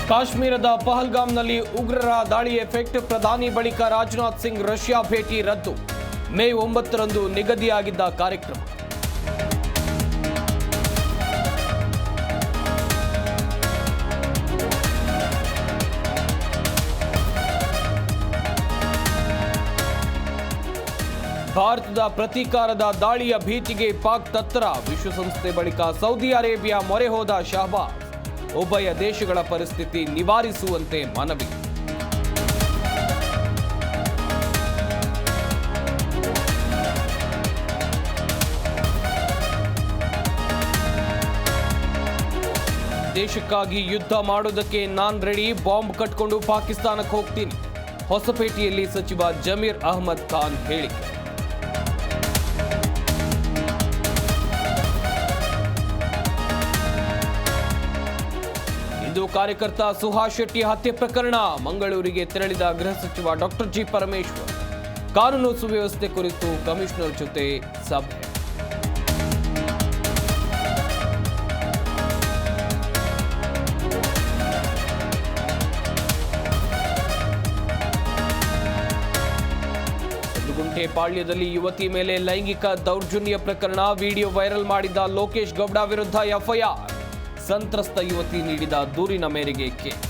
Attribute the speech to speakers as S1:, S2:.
S1: ಕಾಶ್ಮೀರದ ಪಹಲ್ಗಾಮ್ನಲ್ಲಿ ಉಗ್ರರ ದಾಳಿ ಎಫೆಕ್ಟ್. ಪ್ರಧಾನಿ ಬಳಿಕ ರಾಜನಾಥ್ ಸಿಂಗ್ ರಷ್ಯಾ ಭೇಟಿ ರದ್ದು. ಮೇ 9ರಂದು ನಿಗದಿಯಾಗಿದ್ದ ಕಾರ್ಯಕ್ರಮ. ಭಾರತದ ಪ್ರತೀಕಾರದ ದಾಳಿಯ ಭೀತಿಗೆ ಪಾಕ್ ತತ್ತರ. ವಿಶ್ವಸಂಸ್ಥೆ ಬಳಿಕ ಸೌದಿ ಅರೇಬಿಯಾ ಮೊರೆ ಹೋದ ಶಹಬಾಜ್. ಉಭಯ ದೇಶಗಳ ಪರಿಸ್ಥಿತಿ ನಿವಾರಿಸುವಂತೆ ಮನವಿ. ದೇಶಕ್ಕಾಗಿ ಯುದ್ಧ ಮಾಡೋದಕ್ಕೆ ನಾನ್ ರೆಡಿ. ಬಾಂಬ್ ಕಟ್ಕೊಂಡು ಪಾಕಿಸ್ತಾನಕ್ಕೆ ಹೋಗ್ತೀನಿ. ಹೊಸಪೇಟೆಯಲ್ಲಿ ಸಚಿವ ಜಮೀರ್ ಅಹ್ಮದ್ ಖಾನ್ ಹೇಳಿಕೆ. ಇಂದು ಕಾರ್ಯಕರ್ತ ಸುಹಾಸ್ ಶೆಟ್ಟಿ ಹತ್ಯೆ ಪ್ರಕರಣ. ಮಂಗಳೂರಿಗೆ ತೆರಳಿದ ಗೃಹ ಸಚಿವ ಡಾಕ್ಟರ್ ಜಿ ಪರಮೇಶ್ವರ್. ಕಾನೂನು ಸುವ್ಯವಸ್ಥೆ ಕುರಿತು ಕಮಿಷನರ್ ಜೊತೆ ಸಭೆ. ಗುಂಟೆಪಾಳ್ಯದಲ್ಲಿ ಯುವತಿ ಮೇಲೆ ಲೈಂಗಿಕ ದೌರ್ಜನ್ಯ ಪ್ರಕರಣ. ವಿಡಿಯೋ ವೈರಲ್ ಮಾಡಿದ್ದ ಲೋಕೇಶ್ ಗೌಡ ವಿರುದ್ಧ ಎಫ್ಐಆರ್. ಸಂತ್ರಸ್ತ ಯುವತಿ ನೀಡಿದ ದೂರಿನ ಮೇರೆಗೆ ಕೇಸ್.